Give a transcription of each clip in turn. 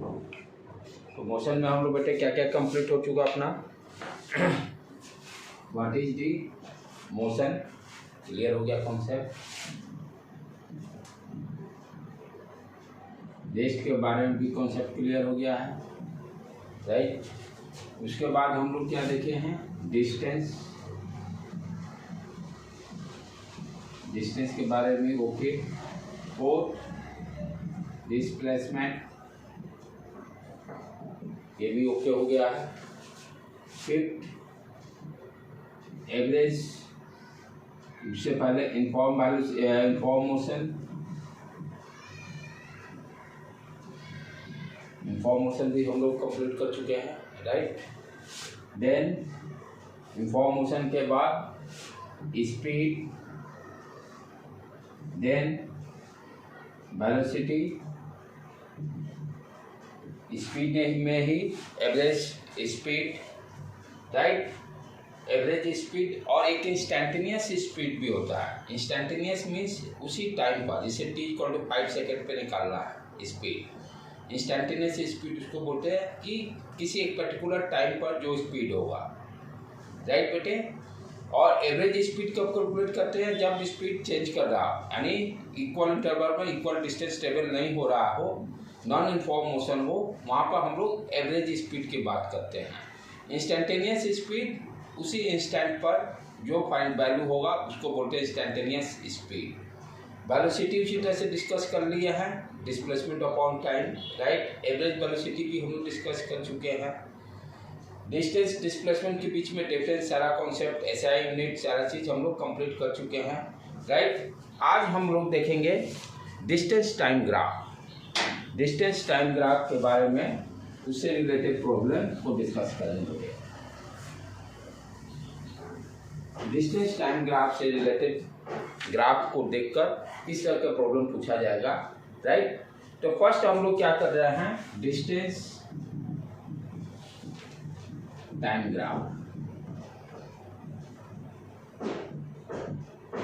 तो मोशन में हम लोग बेटे क्या क्या कंप्लीट हो चुका अपना। What is the motion, clear हो गया कॉन्सेप्ट। रेस्ट के बारे में भी कॉन्सेप्ट क्लियर हो गया है, राइट। उसके बाद हम लोग क्या देखे हैं, डिस्टेंस, डिस्टेंस के बारे में ओके। और डिस्प्लेसमेंट ये भी ओके हो गया है। फिफ्थ एवरेज, उससे पहले इनफॉर्म मोशन, इंफॉर्मेशन भी हम लोग कंप्लीट कर चुके हैं, राइट। देन इंफॉर्मेशन के बाद स्पीड, देन वेलोसिटी, स्पीड में ही average speed, right. Average speed और एक इंस्टेंटेनियस स्पीड भी होता है। इंस्टेंटेनियस मीन्स उसी टाइम पर, जैसे t=5 सेकेंड पे निकालना है स्पीड। इंस्टेंटेनियस स्पीड उसको बोलते हैं कि किसी एक पर्टिकुलर टाइम पर जो स्पीड होगा, राइट बेटे। और एवरेज स्पीड कब कैलकुलेट करते हैं, जब स्पीड चेंज कर रहा हो, यानी इक्वल इंटरवल में इक्वल डिस्टेंस ट्रेवल नहीं हो रहा हो, नॉन यूनिफॉर्म मोशन हो, वहाँ पर हम लोग एवरेज स्पीड की बात करते हैं। इंस्टेंटेनियस स्पीड उसी इंस्टेंट पर जो फाइनल वैल्यू होगा उसको बोलते हैं इंस्टेंटेनियस स्पीड। वेलोसिटी उसी तरह से डिस्कस कर लिया है, displacement upon time, right. Average velocity भी हम लोग डिस्कस कर चुके हैं। डिस्टेंस डिस्प्लेसमेंट के बीच में डिफरेंस, सारा कॉन्सेप्ट, एसआई यूनिट, सारा चीज़ हम लोग कंप्लीट कर चुके हैं, राइट। आज हम लोग देखेंगे distance time graph. Distance time graph के बारे में, उससे रिलेटेड प्रॉब्लम को डिस्कस करेंगे। डिस्टेंस टाइम ग्राफ से रिलेटेड ग्राफ को देखकर किस तरह का प्रॉब्लम पूछा जाएगा, राइट। तो फर्स्ट हम लोग क्या कर रहे हैं, distance time graph.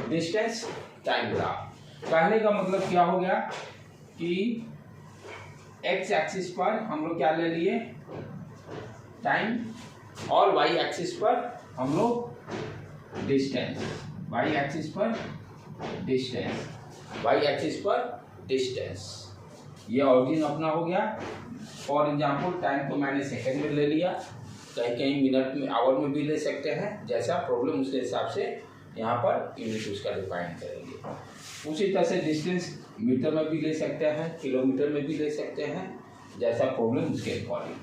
Distance time graph कहने का मतलब क्या हो गया कि एक्स एक्सिस पर हम लोग क्या ले लिए, टाइम, और वाई एक्सिस पर हम लोग डिस्टेंस, वाई एक्सिस पर डिस्टेंस, वाई एक्सिस पर डिस्टेंस। ये ऑरिजिन अपना हो गया। फॉर एग्जांपल टाइम को मैंने सेकंड में ले लिया, कहीं कहीं मिनट में, आवर में भी ले सकते हैं, जैसा प्रॉब्लम उसके हिसाब से यहाँ पर यूनिट उसका डिफाइन करेंगे। उसी तरह से डिस्टेंस मीटर में भी ले सकते हैं, किलोमीटर में भी ले सकते हैं, जैसा प्रॉब्लम उसके according.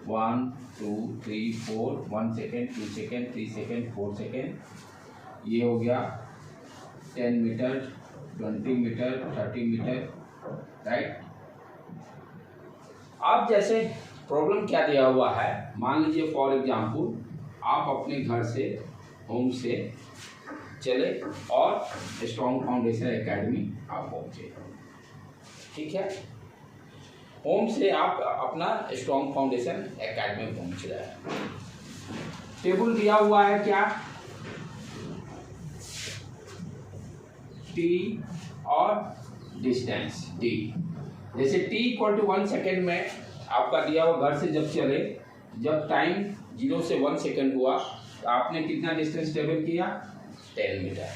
1 2 3 4, 1 second, 2 second, 3 second, 4 second, ये हो गया 10 मीटर, 20 मीटर, 30 मीटर, राइट। अब जैसे प्रॉब्लम क्या दिया हुआ है, मान लीजिए फॉर एग्जांपल आप अपने घर से, होम से चले और स्ट्रॉन्ग फाउंडेशन एकेडमी आप पहुँचे, ठीक है। होम से आप अपना स्ट्रॉन्ग फाउंडेशन एकेडमी पहुँच रहे हैं। टेबल दिया हुआ है क्या, टी और डिस्टेंस डी। जैसे t=1 सेकेंड में आपका दिया हुआ, घर से जब चले, जब टाइम 0 से 1 सेकेंड हुआ तो आपने कितना डिस्टेंस ट्रेवल किया, 10 मीटर।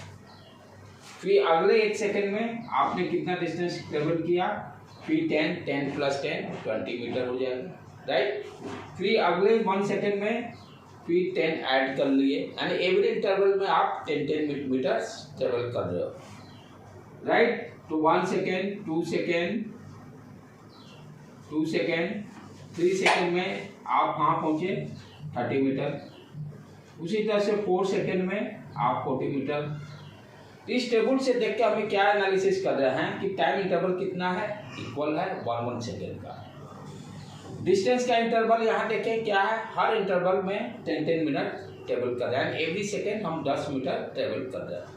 फिर अगले 1 सेकेंड में आपने कितना डिस्टेंस ट्रेवल किया, फिर 10, 10 + 10 20 मीटर हो जाएगा, राइट। फिर अगले 1 सेकेंड में फिर 10 ऐड कर लिए, यानी एवरी इंटरवल में आप 10 मीटर ट्रेवल कर रहे हो, राइट। तो 1 सेकेंड, 2 सेकेंड, 2 सेकेंड, 3 सेकेंड में आप कहाँ पहुँचे, 30 मीटर। उसी तरह से 4 सेकेंड में आप 40 मीटर। इस टेबल से देख के हमें क्या एनालिसिस कर रहे हैं कि टाइम इंटरवल कितना है, इक्वल है 1 सेकेंड का। डिस्टेंस का इंटरवल यहाँ देखें क्या है, हर इंटरवल में 10 मिनट ट्रेवल कर रहे हैं, एवरी सेकेंड हम 10 मीटर ट्रेवल कर रहे हैं।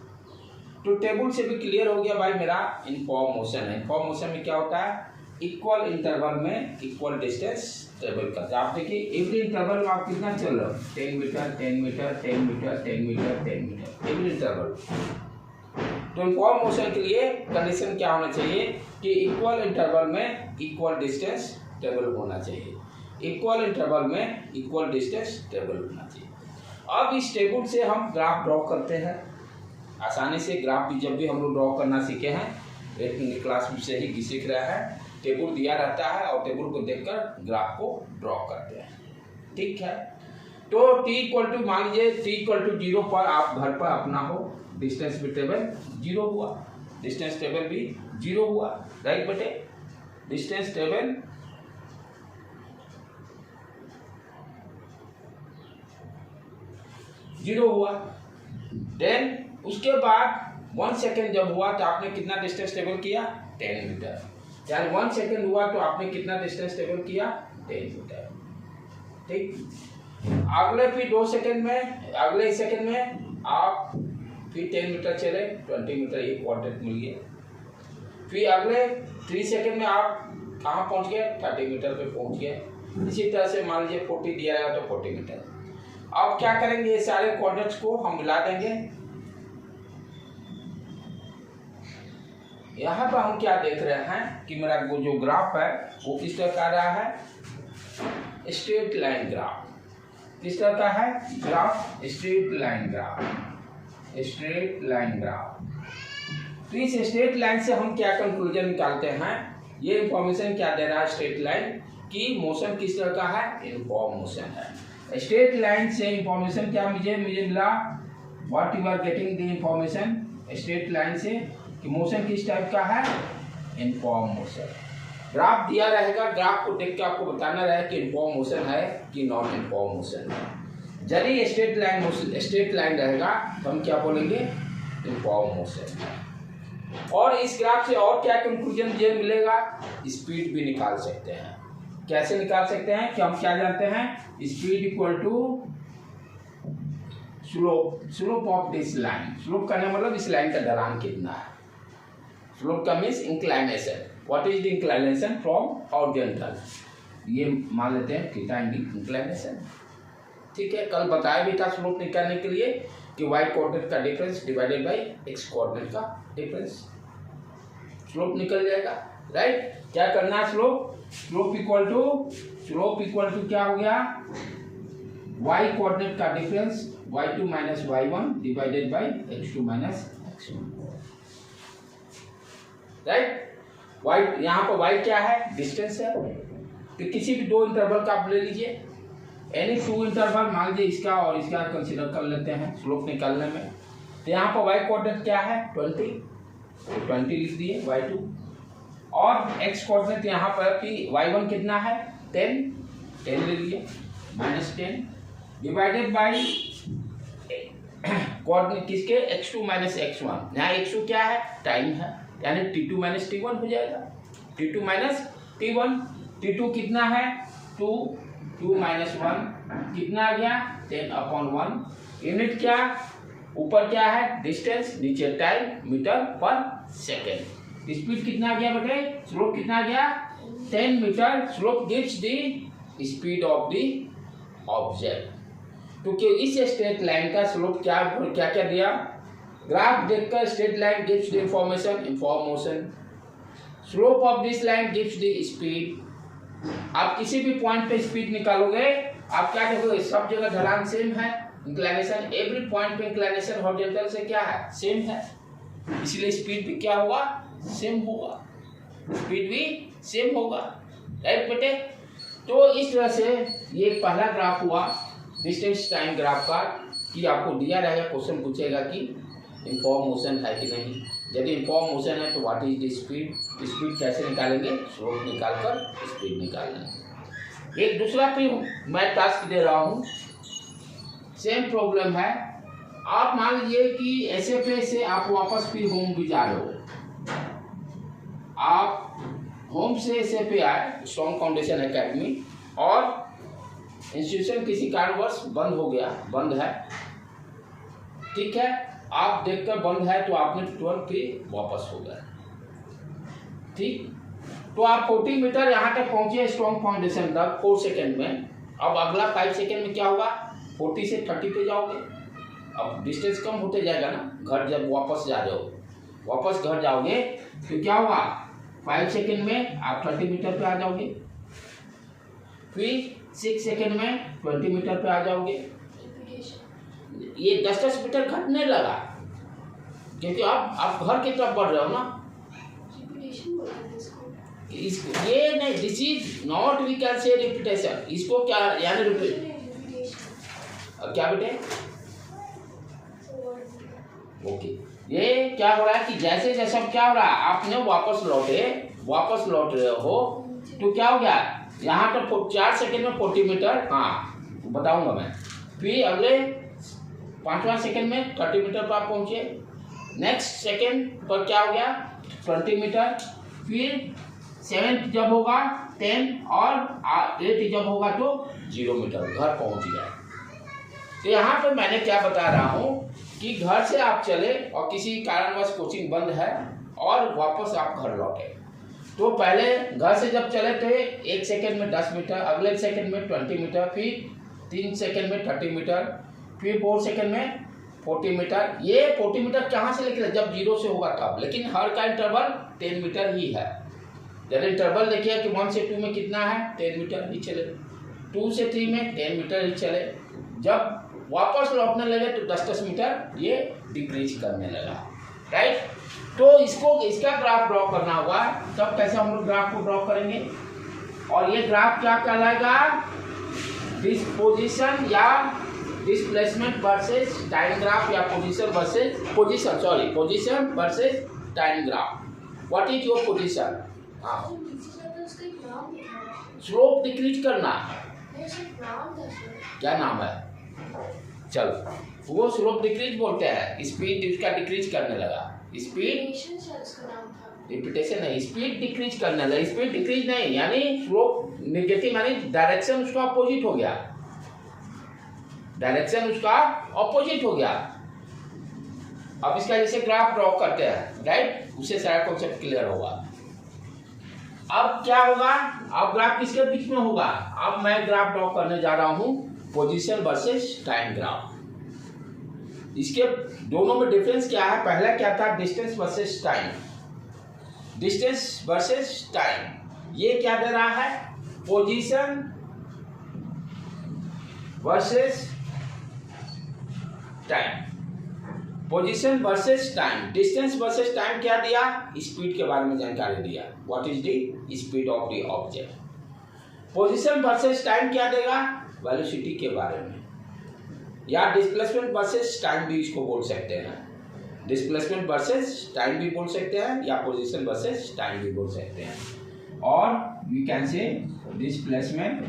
तो टेबल से भी क्लियर हो गया भाई मेरा इनफॉर्म मोशन है। इनफॉर्म मोशन में क्या होता है, इक्वल इंटरवल में इक्वल डिस्टेंस ट्रेवल करते हैं। आप देखिए एवरी इंटरवल में आप कितना चल रहे हो, 10 metre, 10 metre, 10 metre, 10 metre, 10 metre, every interval. तो इनफॉर्म मोशन के लिए कंडीशन क्या होना चाहिए कि इक्वल इंटरवल में इक्वल डिस्टेंस ट्रेवल होना चाहिए, इक्वल इंटरवल में इक्वल डिस्टेंस ट्रेवल होना चाहिए। अब इस टेबल से हम ग्राफ ड्रॉ करते हैं आसानी से। ग्राफ भी जब भी हम लोग ड्रॉ करना सीखे हैं, एक क्लास से ही सीख रहा है, टेबल दिया रहता है और टेबल को देखकर ग्राफ को ड्रॉ करते हैं, ठीक है। तो t इक्वल टू मान लीजिए t इक्वल टू 0 पर आप घर पर अपना हो, डिस्टेंस भी टेबल 0 हुआ, डिस्टेंस टेबल भी 0 हुआ, राइट बेटे, डिस्टेंस टेबल 0 हुआ। देन उसके बाद 1 सेकेंड जब हुआ तो आपने कितना डिस्टेंस टेबल किया, 10 मीटर, यानी 1 सेकेंड हुआ तो आपने कितना डिस्टेंस टेबल किया, 10 मीटर, ठीक। अगले फिर 2 सेकेंड में, अगले सेकेंड में आप फिर 10 मीटर चले, 20 मीटर ये क्वाड्रेंट मिल गया। फिर अगले 3 सेकेंड में आप कहाँ पहुँच गए, 30 मीटर पे पहुँच गए। इसी तरह से मान लीजिए 40 दिया है तो 40 मीटर। अब क्या करेंगे, ये सारे क्वाड्रेंट्स को हम मिला देंगे। यहाँ पर हम क्या देख रहे हैं कि मेरा वो जो ग्राफ है वो किस तरह का रहा है, स्ट्रेट लाइन ग्राफ। किस तरह का है graph, straight line graph, straight line graph. तो इस स्ट्रेट लाइन से हम क्या कंक्लूजन निकालते हैं, ये इंफॉर्मेशन क्या दे रहा है स्ट्रेट लाइन की, मोशन किस तरह का है, यूनिफॉर्म मोशन है। स्ट्रेट लाइन से इंफॉर्मेशन क्या मुझे मिला, what you are getting the information straight line से कि मोशन किस टाइप का है, यूनिफॉर्म मोशन। ग्राफ दिया रहेगा, ग्राफ को देख के आपको बताना रहे कि यूनिफॉर्म मोशन है कि नॉन यूनिफॉर्म मोशन है। यदि स्ट्रेट लाइन रहेगा तो हम क्या बोलेंगे, यूनिफॉर्म मोशन। और इस ग्राफ से और क्या कंक्लूजन ये मिलेगा, स्पीड भी निकाल सकते हैं। कैसे निकाल सकते हैं कि हम क्या जानते हैं, speed equal to slope of this line. Slope करने मतलब इस लाइन का ढलान कितना है, स्लोप का means inclination. What is the inclination from horizontal, ये मान लेते हैं थीटा इंक्लाइनेशन, ठीक है। कल बताया भी था स्लोप निकालने के लिए कि वाई कोऑर्डिनेट का difference divided by x coordinate का डिफरेंस, स्लोप निकल जाएगा, राइट। क्या करना है, स्लोप इक्वल टू क्या हो गया, वाई कोऑर्डिनेट का difference y2 minus y1 divided by x2 minus x1, right. y यहाँ पर y क्या है, डिस्टेंस है। तो किसी भी 2 इंटरवल का आप ले लीजिए, एनी 2 इंटरवल, मान लीजिए इसका और इसका कंसीडर कर लेते हैं स्लोप निकालने में। तो यहाँ पर y कोऑर्डिनेट क्या है, 20, तो 20 लिख दिए y2, और x कोऑर्डिनेट यहाँ पर कि y1 कितना है, 10 ले लिए, माइनस 10 डिवाइडेड बाई कोऑर्डिनेट किसके, x2 माइनस x1। यहाँ x2 क्या है, टाइम है, यानी t2 माइनस t1 हो जाएगा, t2 माइनस t1। t2 कितना है, 2 माइनस 1 कितना आ गया, 10/1। यूनिट क्या, ऊपर क्या है डिस्टेंस, नीचे time, metre per second. Speed कितना आ गया बेटे, स्लोप कितना आ गया, 10 metre. Slope gives the speed of the object. क्योंकि इस स्ट्रेट लाइन का स्लोप क्या क्या दिया, ग्राफ देखकर straight line gives the information inform motion, slope of this line gives the speed. आप किसी भी पॉइंट पे स्पीड निकालोगे, आप क्या देखोगे, सब जगह ढलान सेम है, इंक्लाइनेशन एवरी पॉइंट पे इंक्लाइनेशन हॉरिजॉन्टल से क्या है, सेम है, इसलिए स्पीड भी क्या होगा, सेम होगा, स्पीड भी सेम होगा, राइट बेटे। तो इस तरह से ये पहला ग्राफ हुआ डिस्टेंस टाइम ग्राफ का, कि आपको दिया रहेगा, क्वेश्चन पूछेगा कि इनफॉर्म मोशन है कि नहीं। यदि इनफॉर्म मोशन है तो what is the speed, speed कैसे निकालेंगे, स्लोप निकालकर स्पीड निकालना। एक दूसरा भी मैं टास्क दे रहा हूँ, सेम प्रॉब्लम है। आप मान लीजिए कि ऐसे पे से आप वापस फिर होम भी जा रहे हो, आप होम से ऐसे पे आए स्ट्रॉन्ग फाउंडेशन एकेडमी, और इंस्टीट्यूशन किसी कारणवश बंद हो गया, बंद है, ठीक है, आप देखकर बंद है तो आपने तुरंत फिर वापस हो गए, ठीक। तो आप 40 मीटर यहाँ तक पहुंचे स्ट्रॉन्ग फाउंडेशन तक 4 सेकेंड में। अब अगला 5 सेकेंड में क्या होगा, 40 से 30 पे जाओगे। अब डिस्टेंस कम होते जाएगा ना, घर जब वापस जा रहे हो, वापस घर जाओगे तो क्या होगा, 5 सेकेंड में आप 30 मीटर पे आ जाओगे। फिर 6 सेकेंड में 20 मीटर पे आ जाओगे। ये 10-10 मीटर घटने लगा क्योंकि आप घर की तरफ बढ़ रहे हो ना। इसको ये नहीं, this is not we can say repetition. इसको क्या यानी रिपीट क्या बेटे? ओके, ये क्या हो रहा है कि जैसे जैसे क्या हो रहा है, आपने वापस लौट रहे हो तो क्या हो गया, यहाँ तो 4 सेकेंड में 40 मीटर, हाँ बताऊंगा मैं। फिर अगले 5वां सेकेंड में 30 मीटर पर आप पहुंचे। नेक्स्ट सेकेंड पर क्या हो गया 20 मीटर। फिर 7 जब होगा 10 और 8 जब होगा तो 0 मीटर, घर पहुंच गया। तो यहाँ पे मैंने क्या बता रहा हूँ कि घर से आप चले और किसी कारणवश कोचिंग बंद है और वापस आप घर लौटे, तो पहले घर से जब चले थे 1 सेकेंड में 10 मीटर, अगले सेकेंड में 20 मीटर, फिर 3 सेकेंड में 30 मीटर, फिर 4 सेकेंड में 40 मीटर। ये 40 मीटर कहाँ से लेके जब 0 से होगा तब, लेकिन हर का इंटरवल 10 मीटर ही है। जब इंटरवल देखिए कि 1 से 2 में कितना है 10 मीटर ही चले, 2 से 3 में 10 मीटर ही चले। जब वापस लौटने लगे तो 10-10 मीटर ये डिक्रीज करने लगा, राइट। तो इसका ग्राफ ड्रॉ करना होगा, तब कैसे हम लोग ग्राफ को ड्रॉ करेंगे। और ये ग्राफ क्या कहलाएगा, डिस्पोजिशन या डिस्प्लेसमेंट वर्सेस टाइम ग्राफ, या position versus time graph. What is your position? हाँ, स्लोप डिक्रीज करना, क्या नाम है, चल वो स्लोप डिक्रीज बोलते हैं। स्पीड उसका डिक्रीज करने लगा, स्पीड रिपीटेशन नहीं, स्पीड डिक्रीज करने लगा। स्पीड डिक्रीज नहीं यानी स्लोप नेगेटिव, यानी डायरेक्शन उसका अपोजिट हो गया, डायरेक्शन उसका अपोजिट हो गया। अब इसका जैसे ग्राफ ड्रॉ करते हैं, राइट, उससे सारा कॉन्सेप्ट क्लियर होगा। अब क्या होगा, अब ग्राफ किसके बीच में होगा, अब मैं ग्राफ ड्रॉ करने जा रहा हूं पोजीशन वर्सेस टाइम ग्राफ। इसके दोनों में डिफरेंस क्या है, पहला क्या था distance versus time, distance versus time. ये क्या दे रहा है, position versus time, position versus time. Distance versus time क्या दिया, स्पीड के बारे में जानकारी दिया, what is the speed of the object. Position versus time क्या देगा, वेलोसिटी के बारे में, या डिस्प्लेसमेंट वर्सेस टाइम भी इसको बोल सकते हैं। डिस्प्लेसमेंट वर्सेस टाइम भी बोल सकते हैं, या पोजीशन वर्सेस टाइम भी बोल सकते हैं। और we can say displacement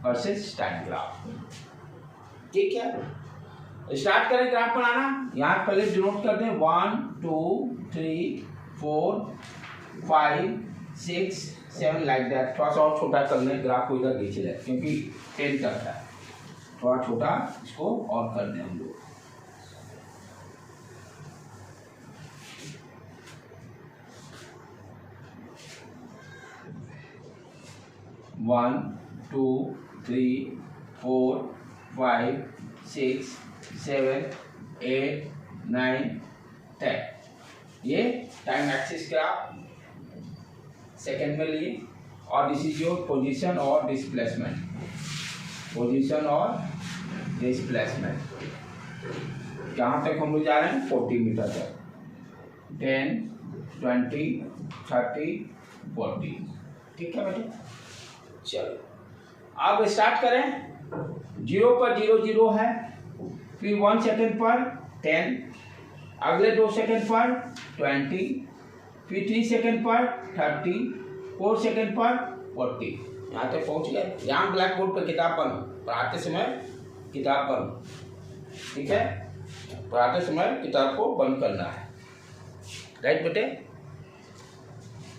versus time graph. ठीक है, स्टार्ट करें ग्राफ बनाना। यहाँ पहले डिनोट कर दें 1 2 3 4 5 6 7 लाइक दैट। थोड़ा सा और छोटा कर लें ग्राफ को, इधर खींच लें क्योंकि 10 तक है, थोड़ा छोटा इसको और कर दें हम लोग। वन 2 3 4 5 6 7 8 9 10। ये टाइम एक्सिस ग्राफ सेकेंड में लिए, और दिस इज योर पोजीशन और डिस्प्लेसमेंट, पोजीशन और डिस्प्लेसमेंट। कहाँ तक हम लोग जा रहे हैं, 40 मीटर तक, 10 20 30 40। ठीक है बेटे, चलो अब स्टार्ट करें। 0 पर 0 0 है, फिर 1 सेकेंड पर 10, अगले 2 सेकेंड पर 20, फिर 3 सेकेंड पर 30, 4 सेकेंड पर 40। यहाँ तक पहुँच गए। यहाँ ब्लैक बोर्ड पर किताब पढ़ो, पढ़ाते समय किताब पढ़ो, ठीक है, पढ़ाते समय किताब को बंद करना है, राइट बेटे।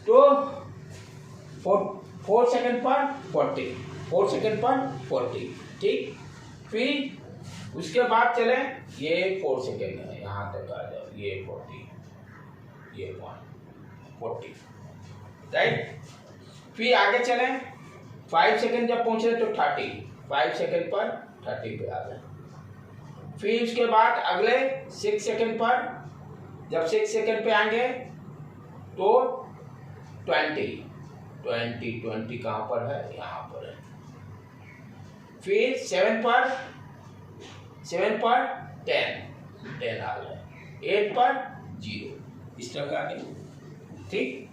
तो 4 सेकेंड पर 40, 4 सेकेंड पर 40, ठीक। फिर उसके बाद चले, ये 4 सेकेंड है, यहाँ तक आ जाओ, ये 40, ये 40, राइट। फिर आगे चले, 5 सेकेंड जब पहुँचे तो 30, 5 सेकेंड पर 30 पे आ गए। फिर उसके बाद अगले 6 सेकेंड पर, जब 6 सेकेंड पे आएंगे तो 20, 20 कहाँ पर है, यहाँ पर है। फिर 7 पर 10 आ गया, 8 पर 0, इस तरह का आ गया। ठीक,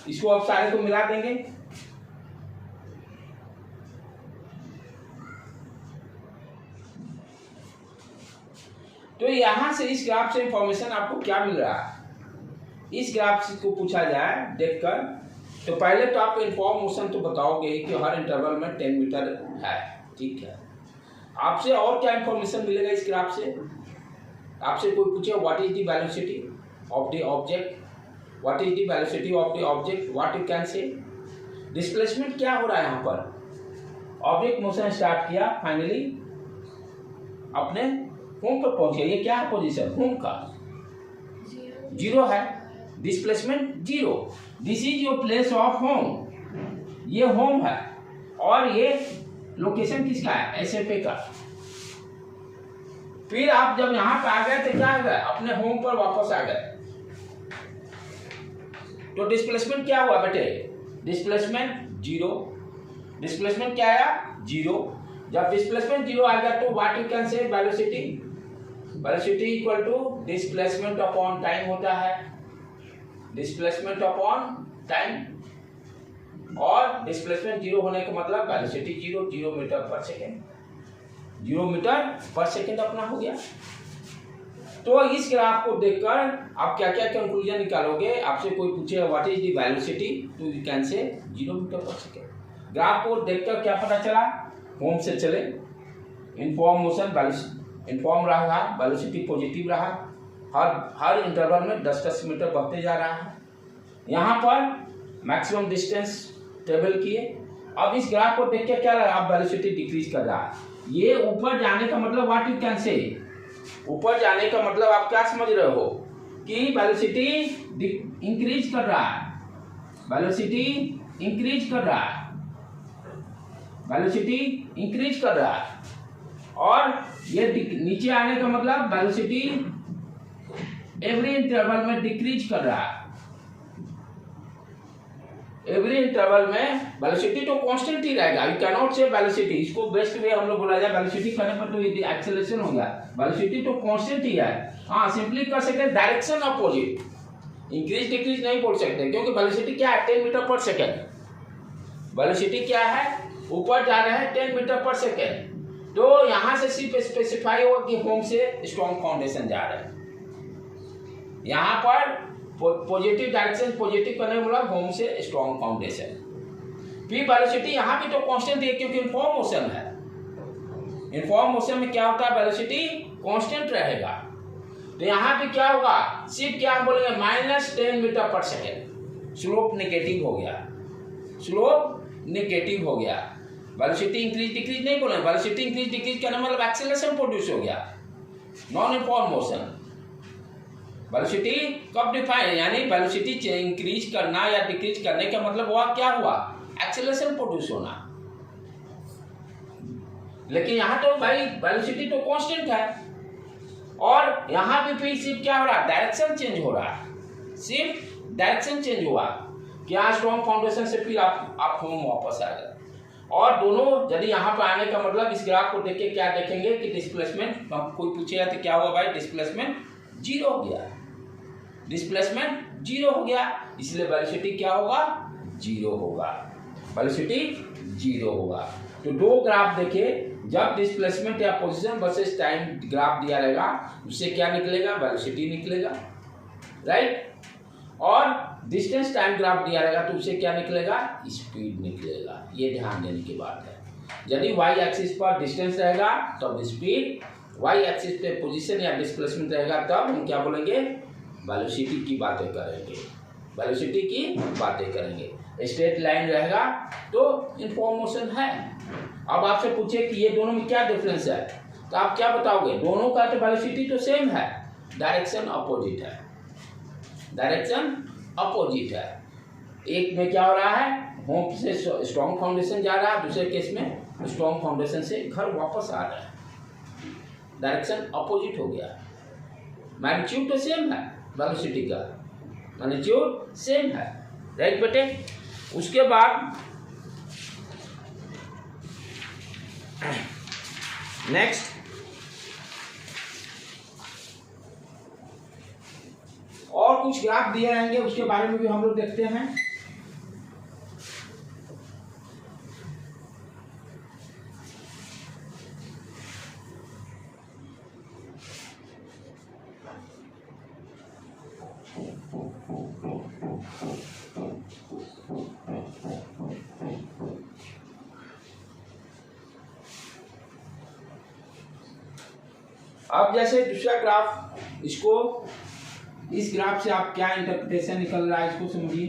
इसको अब सारे को मिला देंगे। तो यहां से इस ग्राफ से इंफॉर्मेशन आपको क्या मिल रहा है, इस ग्राफ को पूछा जाए देखकर, तो पहले तो आप इनफॉर्म मोशन तो बताओगे कि हर इंटरवल में 10 मीटर है। ठीक है, आपसे और क्या इंफॉर्मेशन मिलेगा इस ग्राफ से? आपसे कोई पूछे what is the velocity of the object, what is the velocity of the object, what you can say. Displacement क्या हो रहा है यहाँ पर, ऑब्जेक्ट मोशन स्टार्ट किया, फाइनली अपने होम पर पहुंच गया। ये क्या है पोजीशन, होम का 0 है, displacement 0। This is your place of home, ये होम है और ये लोकेशन किसका है, एसएफए का। फिर आप जब यहां पे आ गए तो क्या आ गए, अपने होम पर वापस आ गए। तो डिस्प्लेसमेंट क्या हुआ बेटे, डिस्प्लेसमेंट 0, डिस्प्लेसमेंट क्या आया 0। जब डिस्प्लेसमेंट 0 आ गया तो what you can say, velocity, velocity equal to displacement upon time होता है, डिस्प्लेसमेंट अपॉन टाइम। और डिस्प्लेसमेंट 0 होने का मतलब velocity 0 metre per second, 0 metre per second अपना हो गया। तो इस ग्राफ को देखकर आप क्या क्या कंक्लूजन निकालोगे, आपसे कोई पूछे व्हाट इज द वेलोसिटी, तो यू कैन से 0 मीटर पर सेकेंड। ग्राफ को देखकर क्या पता चला, होम से चले, इनफॉर्म मोशन इनफॉर्म रहा, वेलोसिटी पॉजिटिव रहा, हर इंटरवल में 10-10 मीटर बढ़ते जा रहा है। यहाँ पर मैक्सिमम डिस्टेंस टेबल किए। अब इस ग्राफ को देख के क्या लगा, अब वेलोसिटी डिक्रीज कर रहा है। ये ऊपर जाने का मतलब व्हाट यू कैन से, ऊपर जाने का मतलब आप क्या समझ रहे हो कि वेलोसिटी इंक्रीज कर रहा है, वेलोसिटी इंक्रीज कर रहा है, वेलोसिटी इंक्रीज कर रहा है। और ये नीचे आने का मतलब वेलोसिटी एवरी इंटरवल में डिक्रीज कर रहा है, एवरी इंटरवल में वेलोसिटी तो कांस्टेंट ही रहेगा। यू कैन नॉट से वेलोसिटी, इसको बेस्ट वे हम लोग बोला जाए, वेलोसिटी करने पर तो ये एक्सेलरेशन हो गया, वेलोसिटी तो कांस्टेंट ही है। हाँ, सिंपली कर सकते हैं डायरेक्शन अपोजिट, इंक्रीज डिक्रीज नहीं बोल सकते, क्योंकि वेलोसिटी क्या है 10 मीटर पर सेकेंड, वेलोसिटी क्या है ऊपर जा रहे हैं 10 मीटर पर सेकेंड। तो यहां से सिर्फ स्पेसिफाई होगा कि होम से स्ट्रॉन्ग फाउंडेशन जा रहे हैं। यहां पर पॉजिटिव डायरेक्शन पॉजिटिव करने वाला होम से स्ट्रॉन्ग फाउंडेशन। फिर वेलोसिटी यहाँ भी तो कांस्टेंट है क्योंकि इनफॉर्म मोशन है, इनफॉर्म मोशन में क्या होता है वेलोसिटी कांस्टेंट रहेगा। तो यहाँ पे क्या होगा, सिर्फ क्या हम बोलेंगे -10 metre per second, slope negative हो गया, स्लोप नेगेटिव हो गया। वेलोसिटी इंक्रीज डिक्रीज नहीं बोले, वेलोसिटी इंक्रीज डिक्रीज करने मतलब एक्सेलरेशन प्रोड्यूस हो गया, नॉन इनफॉर्म मोशन। वेलोसिटी कब डिफाइन, यानी वेलोसिटी इंक्रीज करना या डिक्रीज करने का मतलब हुआ क्या हुआ, एक्सेलरेशन प्रोड्यूस होना। लेकिन यहाँ तो भाई वेलोसिटी तो कांस्टेंट है, और यहाँ भी फिर सिर्फ क्या हो रहा है, डायरेक्शन चेंज हो रहा है, सिर्फ डायरेक्शन चेंज हुआ। क्या स्ट्रॉन्ग फाउंडेशन से फिर आप होम वापस आ गए। और दोनों यदि यहाँ पर आने का मतलब इस ग्राफ को देख के क्या देखेंगे कि डिस्प्लेसमेंट, कोई पूछेगा तो क्या हुआ भाई, डिस्प्लेसमेंट 0 हो गया, डिस्प्लेसमेंट 0 हो गया, इसलिए वेलोसिटी क्या होगा 0 होगा, वेलोसिटी 0 होगा। तो दो ग्राफ देखे, जब डिस्प्लेसमेंट या पोजीशन वर्सेस टाइम ग्राफ दिया रहेगा उससे क्या निकलेगा, वेलोसिटी निकलेगा, राइट। और डिस्टेंस टाइम ग्राफ दिया रहेगा तो उससे क्या निकलेगा, स्पीड निकलेगा। ये ध्यान देने की बात है। यदि वाई एक्सिस पर डिस्टेंस रहेगा तब स्पीड, वाई एक्सिस पे पोजीशन या डिस्प्लेसमेंट रहेगा तब हम क्या बोलेंगे, वेलोसिटी की बातें करेंगे, वेलोसिटी की बातें करेंगे। स्ट्रेट लाइन रहेगा तो इनफॉर्म मोशन है। अब आपसे पूछे कि ये दोनों में क्या डिफरेंस है, तो आप क्या बताओगे, दोनों का तो वेलोसिटी तो सेम है, डायरेक्शन अपोजिट है, डायरेक्शन अपोजिट है। एक में क्या हो रहा है, होम से स्ट्रॉन्ग फाउंडेशन जा रहा है, दूसरे केस में स्ट्रॉन्ग फाउंडेशन से घर वापस आ रहा है, डायरेक्शन अपोजिट हो गया। मैग्नीट्यूड तो सेम है, वेलोसिटी का मैग्नीट्यूड सेम है, राइट बेटे। उसके बाद नेक्स्ट और कुछ ग्राफ दिए रहेंगे, उसके बारे में भी हम लोग देखते हैं। अब जैसे दूसरा ग्राफ, इसको इस ग्राफ से आप क्या इंटरप्रिटेशन निकल रहा है इसको समझिए।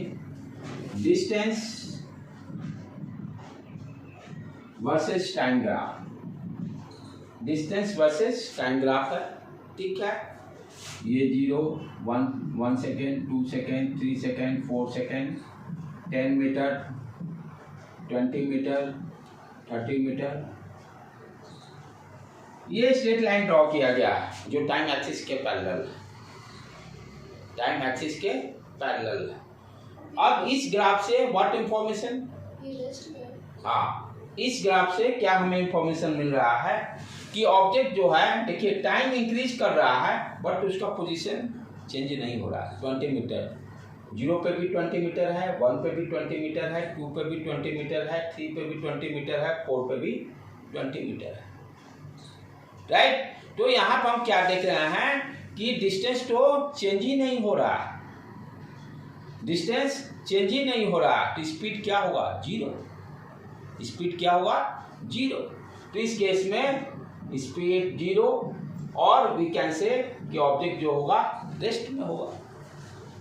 Distance versus time graph, distance versus time graph है, ठीक है। ये 0, 1 second, 2 second, 3 second, 4 second, 10 metre, 20 metre, 30 metre, ये स्ट्रेट लाइन ड्रॉ किया गया है जो टाइम एक्सिस के पैरेलल है, टाइम एक्सिस के पैरेलल है। अब इस ग्राफ से व्हाट इंफॉर्मेशन, हाँ, इस ग्राफ से क्या हमें इंफॉर्मेशन मिल रहा है कि ऑब्जेक्ट जो है, देखिए टाइम इंक्रीज कर रहा है बट उसका पोजीशन चेंज नहीं हो रहा है। 20 मीटर, 0 पे भी 20 मीटर है, 1 पे भी 20 मीटर है, 2 पे भी 20 मीटर है, 3 पे भी 20 मीटर है, 4 पे भी 20 मीटर है, राइट। तो यहाँ पर हम क्या देख रहे हैं कि डिस्टेंस तो चेंज ही नहीं हो रहा है, डिस्टेंस चेंज ही नहीं हो रहा, तो स्पीड क्या होगा, 0, स्पीड क्या होगा, 0। तो इस केस में स्पीड 0 और वी कैन से कि ऑब्जेक्ट जो होगा रेस्ट में होगा।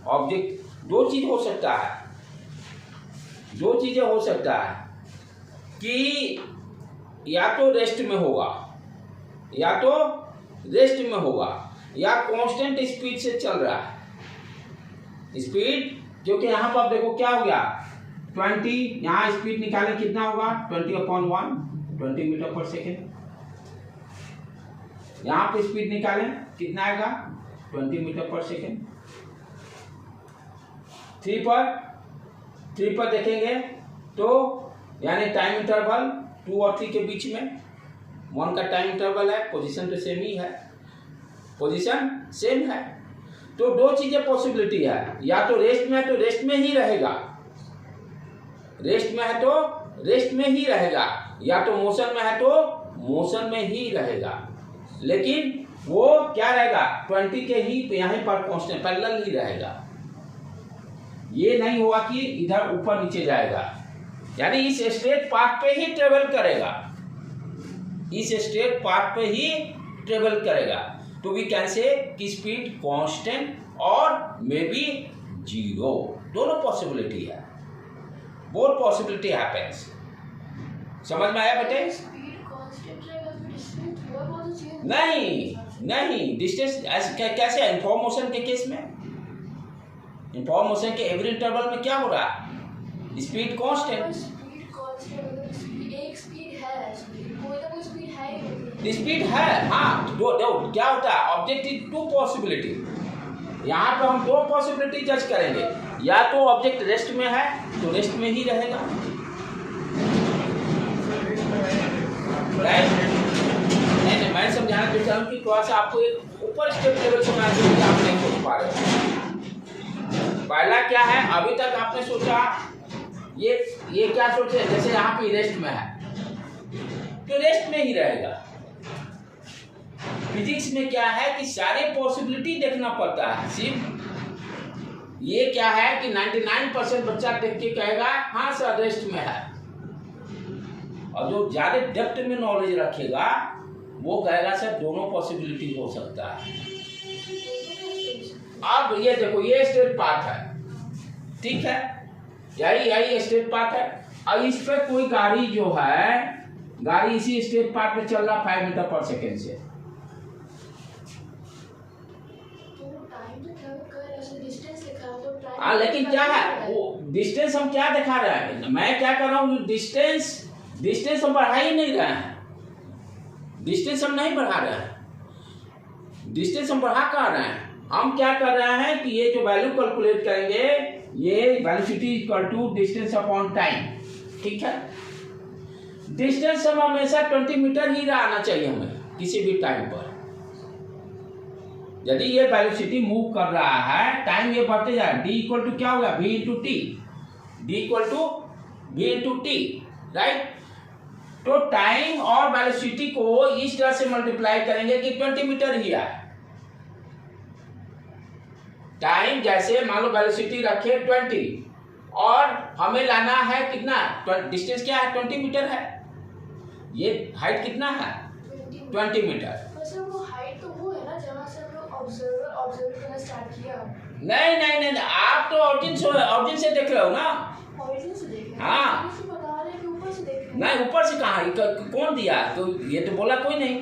ऑब्जेक्ट दो चीज हो सकता है, दो चीजें हो सकता है कि या तो रेस्ट में होगा, या तो रेस्ट में होगा, या कांस्टेंट स्पीड से चल रहा है। स्पीड जो कि यहाँ पर आप देखो क्या हो गया, 20, यहाँ स्पीड निकालें कितना होगा, 20/1, 20 मीटर पर सेकेंड। यहाँ पे स्पीड निकालें कितना आएगा, 20 मीटर पर सेकेंड। 3 पर देखेंगे तो यानी टाइम इंटरवल 2 और 3 के बीच में 1 का टाइम इंटरवल है, पोजीशन तो सेम ही है, पोजीशन सेम है। तो दो चीजें पॉसिबिलिटी है, या तो रेस्ट में है तो रेस्ट में ही रहेगा, रेस्ट में है तो रेस्ट में ही रहेगा, या तो मोशन में है तो मोशन में ही रहेगा, लेकिन वो क्या रहेगा, 20 के ही यहीं पर कांस्टेंट पैरेलल ही रहेगा। ये नहीं हुआ कि इधर ऊपर नीचे जाएगा, यानी इस स्ट्रेट पाथ पे ही ट्रेवल करेगा, इस स्ट्रेट पाथ पे ही ट्रेवल करेगा। तो वी कैन से कि स्पीड कांस्टेंट और मे बी 0, दोनों पॉसिबिलिटी है, बोथ पॉसिबिलिटी हैपेंस। समझ में आया बेटे? नहीं नहीं, डिस्टेंस कैसे, इन्फॉर्मेशन के केस में, इन्फॉर्मेशन के एवरी इंटरवल में क्या हो रहा है, स्पीड कांस्टेंट, स्पीड है, हाँ। दो क्या होता है, ऑब्जेक्ट इज 2 पॉसिबिलिटी, यहाँ पे हम 2 पॉसिबिलिटी जज करेंगे, या तो ऑब्जेक्ट रेस्ट में है तो रेस्ट में ही रहेगा, राइट। नहीं, मैं समझाना चाहता हूँ कि थोड़ा सा आपको एक ऊपर स्टेप लेवल समझाना कि आप नहीं सोच पा रहे। पहला क्या है, अभी तक आपने सोचा ये क्या सोचे, जैसे यहाँ पे रेस्ट में है तो रेस्ट में ही रहेगा। फिजिक्स में क्या है कि सारे पॉसिबिलिटी देखना पड़ता है, सिर्फ ये क्या है कि 99% बच्चा देख के कहेगा हाँ सर रेस्ट में है, और जो ज्यादा डेप्थ में नॉलेज रखेगा वो कहेगा सर दोनों पॉसिबिलिटी हो सकता है। अब ये देखो, ये स्ट्रेट पाथ है, ठीक है, यही स्ट्रेट पाथ है। अब इस पे कोई गाड़ी जो है, गाड़ी इसी स्ट्रेट पाथ पे चल रहा 5 मीटर पर सेकेंड से, हाँ, लेकिन क्या है वो डिस्टेंस हम क्या दिखा रहे हैं, मैं क्या कर रहा हूँ, डिस्टेंस हम बढ़ा ही नहीं रहे हैं, डिस्टेंस हम नहीं बढ़ा रहे हैं, डिस्टेंस हम बढ़ा कर रहे हैं। हम क्या कर रहे हैं कि ये जो वैल्यू कैलकुलेट करेंगे ये velocity equal to distance upon time, ठीक है। डिस्टेंस हम हमेशा 20 मीटर ही आना चाहिए हमें किसी भी टाइम पर। यदि ये वेलोसिटी मूव कर रहा है, टाइम ये बढ़ते जा रहा है, डी इक्वल टू क्या होगा, v into t, D equal to v into t, right. तो टाइम और वेलोसिटी को इस तरह से मल्टीप्लाई करेंगे कि 20 मीटर ही आए। टाइम जैसे मान लो वेलोसिटी रखे 20 और हमें लाना है कितना, डिस्टेंस क्या है 20 मीटर है, ये हाइट कितना है 20 मीटर। वो हाइट तो वो है ना जहाँ से हम लोग ऑब्जर्व करना स्टार्ट किया। नहीं नहीं नहीं, आप तो ऑरिजिन से देख रहे हो ना। ऑरिजिन से देख रहे हैं? हाँ तो बता रहे हैं कि ऊपर से देख रहे हैं। नहीं, ऊपर से कहाँ, कौन दिया, तो ये तो बोला कोई नहीं।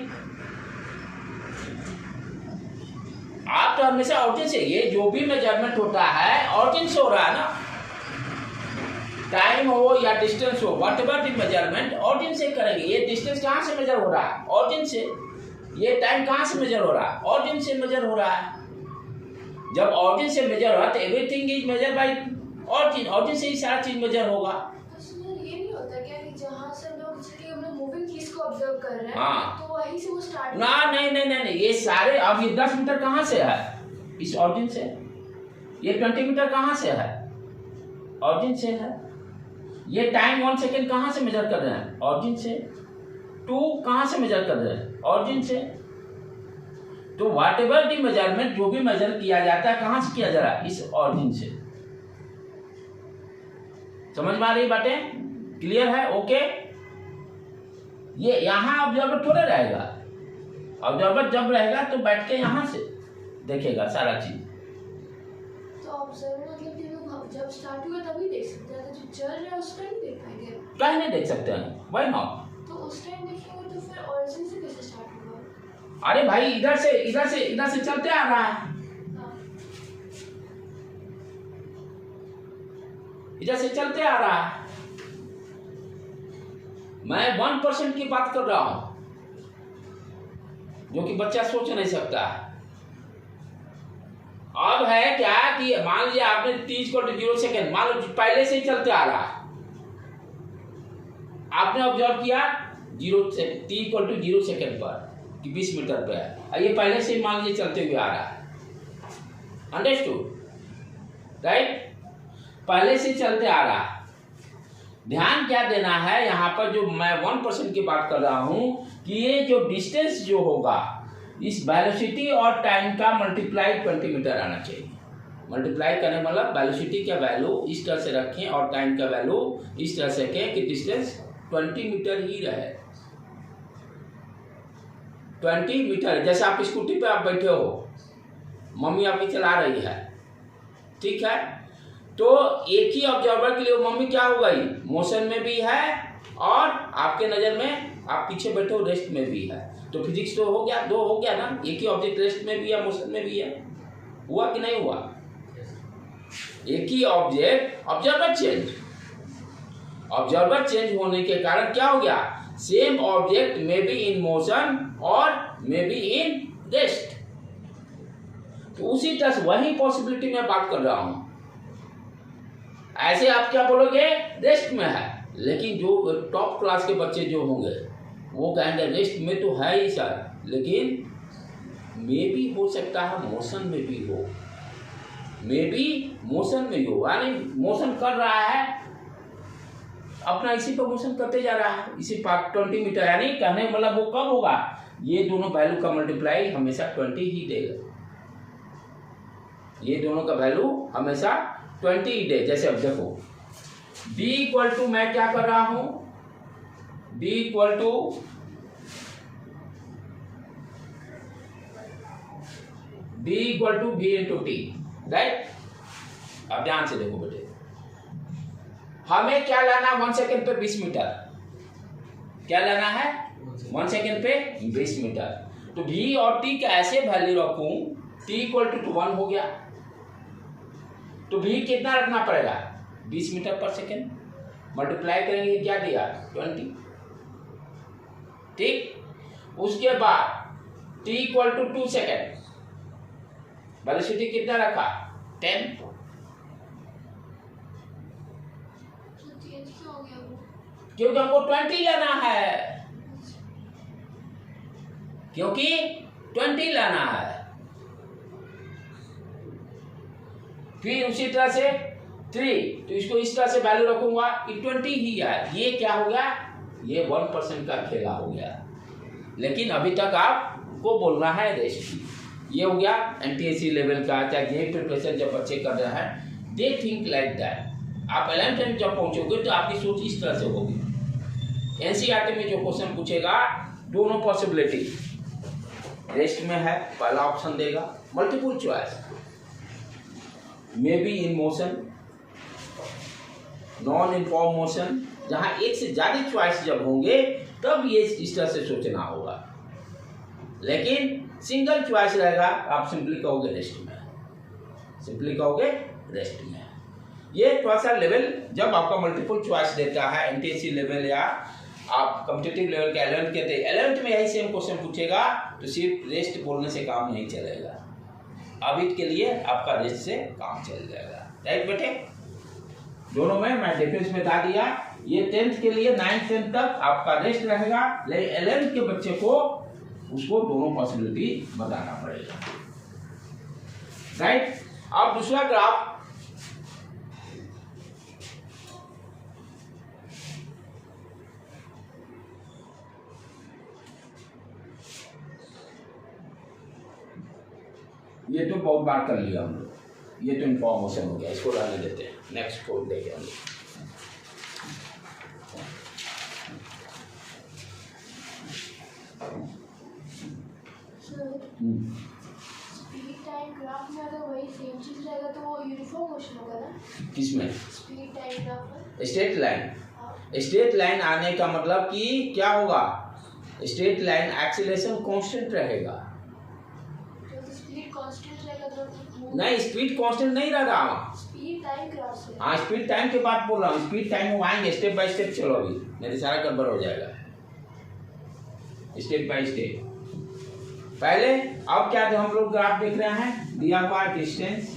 आप तो हमेशा ऑरिजिन से, ये जो भी मेजरमेंट होता है ऑरिजिन से हो रहा है ना, टाइम हो या डिस्टेंस हो, what ever the measurement origin से करेंगे। ये डिस्टेंस कहाँ से मेजर हो रहा है, ऑरिजिन से। ये टाइम कहाँ से मेजर हो रहा है, ऑरिजिन से मेजर हो रहा है। जब ऑरिजिन से मेजर हो रहा है तो everything is measure by origin, origin से ही सारा चीज मेजर होगा। ये नहीं होता क्या कि जहाँ से हम लोग जैसे कि हम लोग मूविंग चीज को ऑब्जर्व कर रहे हैं, हाँ, तो वहीं से वो स्टार्ट। ना नहीं नहीं नहीं नहीं, ये सारे, अब ये 10 मीटर कहाँ से है, इस ऑरिजिन से। ये 20 मीटर कहाँ से है, ऑरिजिन से है। ये टाइम 1 सेकेंड कहाँ से मेजर कर रहे हैं, ऑरिजिन से। 2 कहाँ से मेजर कर रहे हैं, ऑरिजिन से। तो व्हाट एवर दी मेजरमेंट, जो भी मेजर किया जाता है कहाँ से किया जा रहा है, इस ऑरिजिन से। समझ में आ रही बातें, क्लियर है, ओके। ये यहाँ ऑब्जर्वर थोड़े रहेगा, ऑब्जर्वर जब रहेगा तो बैठ के यहाँ से देखेगा सारा चीज। तो ऑब्जर्वर मतलब कि लोग जब स्टार्ट हुआ तभी देख सकते हैं, तो जो चल रहा है उस टाइम देख पाएंगे। कहीं नहीं देख सकते हैं, व्हाई नॉट। तो उस टाइम देखेंगे तो फिर ऑरिजिन से कैसे स्टार्ट होगा। अरे भाई इधर से चलते आ रहा है, इधर से चलते आ रहा है। मैं 1% की बात कर रहा हूं, जो कि बच्चा सोच नहीं सकता। अब है क्या कि मान लिया आपने 0 सेकेंड, मान लो पहले से ही चलते आ रहा है, आपने ऑब्जर्व किया 0 सेकेंड पर कि 20 मीटर पे है, ये पहले से ही मान लीजिए चलते हुए आ रहा है, अंडरस्टूड, राइट। पहले से चलते आ रहा है। ध्यान क्या देना है यहाँ पर, जो मैं 1% की बात कर रहा हूं कि ये जो डिस्टेंस जो होगा, इस वेलोसिटी और टाइम का मल्टीप्लाई 20 मीटर आना चाहिए। मल्टीप्लाई करने मतलब वेलोसिटी का वैल्यू इस तरह से रखें और टाइम का वैल्यू इस तरह से रखें कि डिस्टेंस 20 मीटर ही रहे। 20 मीटर, जैसे आप स्कूटी पे आप बैठे हो, मम्मी आपकी चला रही है, ठीक है, तो एक ही ऑब्जर्वर के लिए मम्मी क्या हो गई, मोशन में भी है और आपके नजर में आप पीछे बैठे हो रेस्ट में भी है। तो फिजिक्स तो हो गया, 2 हो गया ना, एक ही ऑब्जेक्ट रेस्ट में भी है मोशन में भी है। हुआ कि नहीं हुआ, एक ही ऑब्जेक्ट, ऑब्जर्वर चेंज होने के कारण क्या हो गया, same object may be in motion और मे बी इन रेस्ट। तो उसी तरह से वही पॉसिबिलिटी में बात कर रहा हूं। ऐसे आप क्या बोलोगे, रेस्ट में है, लेकिन जो टॉप क्लास के बच्चे जो होंगे वो कहेंगे रेस्ट में तो है ही सर, लेकिन मे भी हो सकता है मोशन में भी हो, मे भी मोशन में हो, यानी मोशन कर रहा है अपना, इसी पर मोशन करते जा रहा है, इसी पर 20 मीटर, यानी कहने मतलब वो कब होगा, ये दोनों वैल्यू का मल्टीप्लाई हमेशा 20 ही देगा। ये दोनों का वैल्यू हमेशा 20 ही दे। जैसे अब देखो d इक्वल टू, मैं क्या कर रहा हूं, d equal to v into t, right. अब ध्यान से देखो बेटे, हमें क्या लाना, 1 सेकेंड पे 20 मीटर, क्या लाना है 1 सेकेंड पे 20 मीटर। तो v और t का ऐसे वैल्यू रखूं, t इक्वल टू 1 हो गया, तो v कितना रखना पड़ेगा, 20 मीटर पर सेकेंड, मल्टीप्लाई करेंगे क्या दिया 20, ठीक। उसके बाद t equal to 2 second, velocity कितना रखा 10, क्योंकि हमको 20 लेना है, क्योंकि 20 लेना है। फिर उसी तरह से 3, तो इसको इस तरह से वैल्यू रखूंगा कि 20 ही है। ये क्या हो गया, ये 1% का खेला हो गया। लेकिन अभी तक आपको बोलना है रेस्ट की। ये हो गया NTSC लेवल का, चाहे गेम प्रिपरेशन जब बच्चे कर रहे हैं, दे थिंक लाइक दैट। आप 11th जब पहुंचोगे तो आपकी सोच इस तरह से होगी। NCERT में जो क्वेश्चन पूछेगा, दोनों पॉसिबिलिटी रेस्ट में है, पहला ऑप्शन देगा, multiple choice, may be in motion, non inform motion, जहां एक से ज्यादा चॉइस जब होंगे तब ये इस तरह से सोचना होगा। लेकिन सिंगल चॉइस रहेगा, आप सिंपली कहोगे रेस्ट में, सिंपली कहोगे रेस्ट में। ये थोड़ा सा लेवल जब आपका मल्टीपल चॉइस देता है NTSC लेवल या आप कॉम्पिटिटिव लेवल के 11th कहते हैं, 11th में यही सेम क्वेश्चन पूछेगा तो सिर्फ रेस्ट बोलने से काम नहीं चलेगा। अभी के लिए आपका रेस्ट से काम चल जाएगा। राइट बेटे, दोनों में मैं डिफरेंस बता दिया। ये 10th के लिए 9th 10th तक आपका रेस्ट रहेगा, लेकिन 11th के बच्चे को उसको दोनों पॉसिबिलिटी बताना पड़ेगा। राइट, अब दूसरा ग्राफ, ये तो बहुत बार कर लिया हम लोग, ये तो इन्फॉर्मेशन हो गया, इसको रहने देते हैं, नेक्स्ट को देखें हम लोग। स्पीड टाइम ग्राफ में अगर वही सेम चीज रहेगा तो वो यूनिफॉर्म मोशन होगा ना? किसमें? स्पीड टाइम ग्राफ में स्ट्रेट लाइन। स्ट्रेट लाइन आने का मतलब कि क्या होगा, स्ट्रेट लाइन एक्सीलरेशन कांस्टेंट रहेगा। तो स्पीड कांस्टेंट रहेगा तो नहीं, स्पीड कांस्टेंट नहीं रह रहा, स्पीड टाइम ग्राफ से। हाँ, स्पीड टाइम की बात बोल रहा हूँ। स्पीड टाइम में आएंगे स्टेप बाय स्टेप, चलो अभी मेरे सारा गड़बड़ हो जाएगा, स्टेप बाय स्टेप। पहले अब क्या जो हम लोग ग्राफ देख रहे हैं, दिया हुआ distance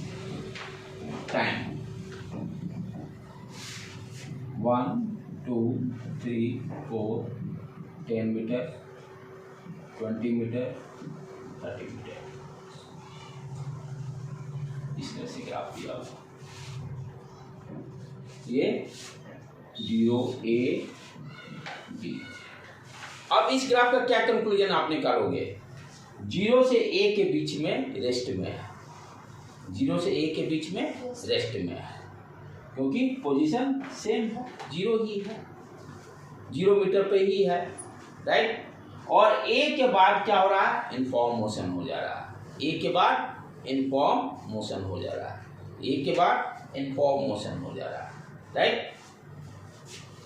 time 1 2 3 4 10 metre 20 metre 30 metre, इस तरह से ग्राफ दिया हुआ। ये 0 A B। अब इस ग्राफ का क्या कंक्लूजन आप निकालोगे? 0 से A के बीच में रेस्ट में है, 0 से A के बीच में रेस्ट में है, क्योंकि पोजीशन सेम है, 0 ही है, 0 मीटर पे ही है। राइट, और A के बाद क्या हो रहा है, इनफॉर्म मोशन हो जा रहा है। A के बाद इनफॉर्म मोशन हो जा रहा है, A के बाद इनफॉर्म मोशन हो जा रहा है। राइट,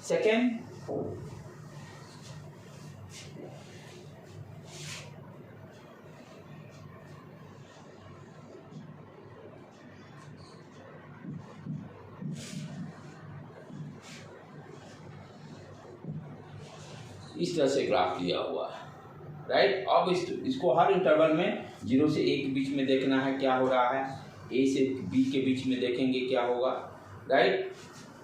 सेकेंड, इस तरह से ग्राफ दिया हुआ है। राइट, अब इसको हर इंटरवल में 0 से A के बीच में देखना है क्या हो रहा है, A से B के बीच में देखेंगे क्या होगा। राइट,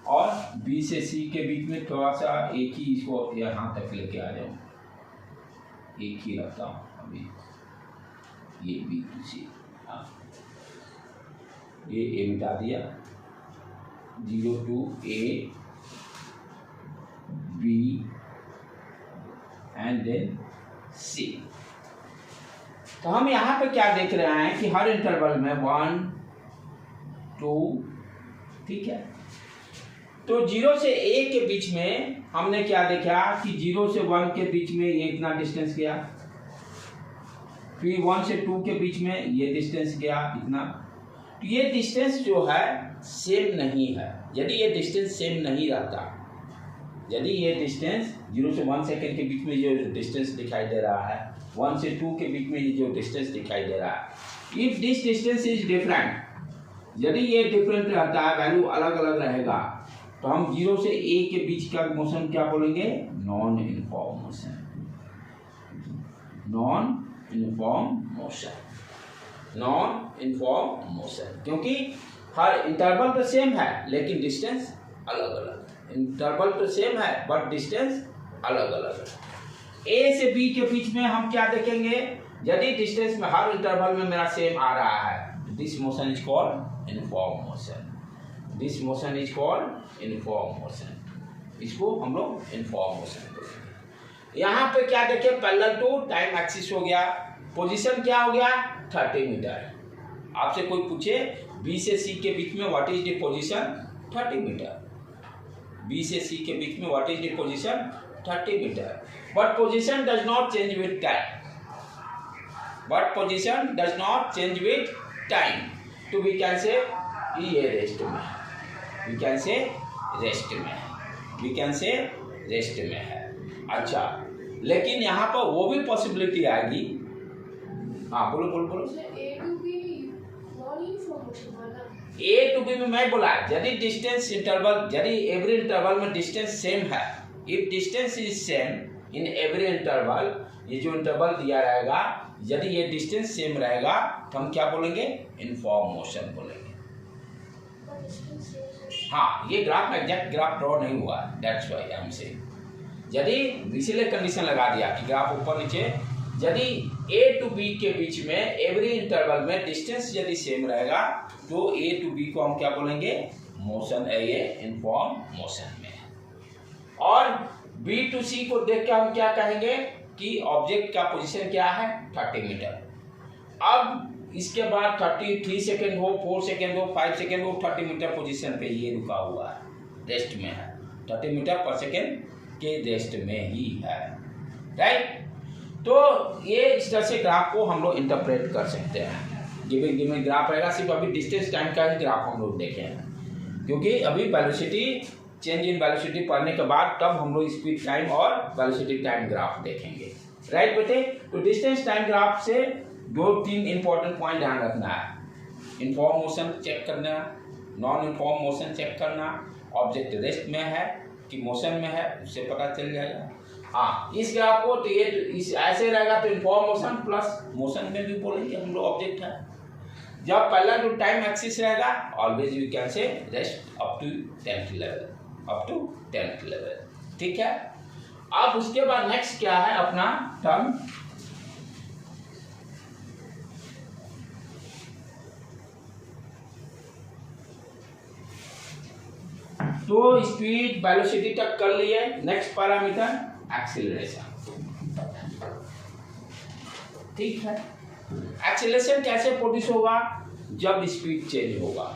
और B से C के बीच में थोड़ा सा एक ही, इसको यहाँ तक लेके आ जाऊँ, एक ही रखता हूँ अभी, ये B to C, हाँ, ये A मिटा दिया, 0 to A B and then C। तो हम यहाँ पे क्या देख रहे हैं कि हर इंटरवल में 1 2, ठीक है। तो 0 से A के बीच में हमने क्या देखा कि 0 से 1 के बीच में ये इतना डिस्टेंस गया, फिर 1 से 2 के बीच में ये डिस्टेंस गया इतना। तो ये डिस्टेंस जो है सेम नहीं है। यदि ये डिस्टेंस सेम नहीं रहता, यदि ये डिस्टेंस 0 से 1 सेकेंड के बीच में जो डिस्टेंस दिखाई दे रहा है, 1 से 2 के बीच में ये जो डिस्टेंस दिखाई दे रहा है, if this distance is different, यदि ये डिफरेंट रहता है, वैल्यू अलग अलग रहेगा, तो हम 0 से A के बीच का मोशन क्या बोलेंगे, non uniform motion, non uniform motion, non uniform motion, क्योंकि हर इंटरवल तो सेम है लेकिन डिस्टेंस अलग अलग है। इंटरवल तो सेम है बट डिस्टेंस अलग अलग है। ए से बी के बीच में हम क्या देखेंगे, यदि डिस्टेंस में हर इंटरवल में मेरा सेम आ रहा है, this motion is called uniform motion. This motion is called uniform motion. इसको हम लोग यूनिफॉर्म मोशन बोलेंगे। यहाँ पे क्या देखें, पैरेलल टू टाइम एक्सिस हो गया, पोजीशन क्या हो गया 30 मीटर। आपसे कोई पूछे बी से सी के बीच में what is the position 30 metre. B से सी के बीच में what is the position 30 metre. But position does not change with time. But position does not change with time. तो वी कैन से ये रेस्ट में, वी कैन से रेस्ट में, we can say rest में है। अच्छा, लेकिन यहाँ पर वो भी पॉसिबिलिटी आएगी। हाँ बोलो बोलो बोलो। ए टू बी में मैं बोला यदि डिस्टेंस इंटरवल, यदि एवरी इंटरवल में डिस्टेंस सेम है, if distance is same in every interval, ये जो इंटरवल दिया रहेगा यदि ये डिस्टेंस सेम रहेगा तो हम क्या बोलेंगे, यूनिफॉर्म मोशन बोलेंगे। हाँ, ये ग्राफ एग्जैक्ट ग्राफ ड्रॉ नहीं हुआ, that's why I am saying. यदि इसलिए कंडीशन लगा दिया कि ग्राफ ऊपर नीचे, यदि ए टू बी के बीच में एवरी इंटरवल में डिस्टेंस यदि सेम रहेगा तो ए टू बी को हम क्या बोलेंगे, मोशन है, ये यूनिफॉर्म मोशन में। और बी टू सी को देख के हम क्या कहेंगे कि ऑब्जेक्ट का पोजीशन क्या है 30 मीटर। अब इसके बाद 3 सेकेंड हो, 4 सेकेंड हो, 5 सेकेंड हो, 30 मीटर पोजीशन पे ये रुका हुआ है, रेस्ट में है, 30 मीटर पर सेकेंड के रेस्ट में ही है, राइट। तो ये इस तरह से ग्राफ को हम लोग इंटरप्रेट कर सकते हैं। गिवन ग्राफ रहेगा, सिर्फ अभी डिस्टेंस टाइम का ही ग्राफ हम लोग देखे हैं, क्योंकि अभी वेलोसिटी चेंज इन वेलोसिटी पढ़ने के बाद तब हम लोग स्पीड टाइम और वेलोसिटी टाइम ग्राफ देखेंगे, राइट बेटे। तो डिस्टेंस टाइम ग्राफ से 2-3 इंपॉर्टेंट पॉइंट ध्यान रखना है। इनफॉर्म मोशन चेक करना, नॉन इनफॉर्म मोशन चेक करना, ऑब्जेक्ट रेस्ट में है कि मोशन में है उससे पता चल जाएगा। हाँ, इस ग्राफ को तो ये इस ऐसे रहेगा तो इनफॉर्म मोशन प्लस मोशन में भी बोलेंगे हम लोग ऑब्जेक्ट है। जब पहला जो टाइम एक्सिस रहेगा always we can say rest up to 10th level, up to 10th level, ठीक है। अब उसके बाद नेक्स्ट क्या है अपना टर्म, तो स्पीड वेलोसिटी तक कर लिए। नेक्स्ट पैरामीटर एक्सीलरेशन, ठीक है। एक्सीलरेशन कैसे प्रोड्यूस होगा, जब स्पीड चेंज होगा।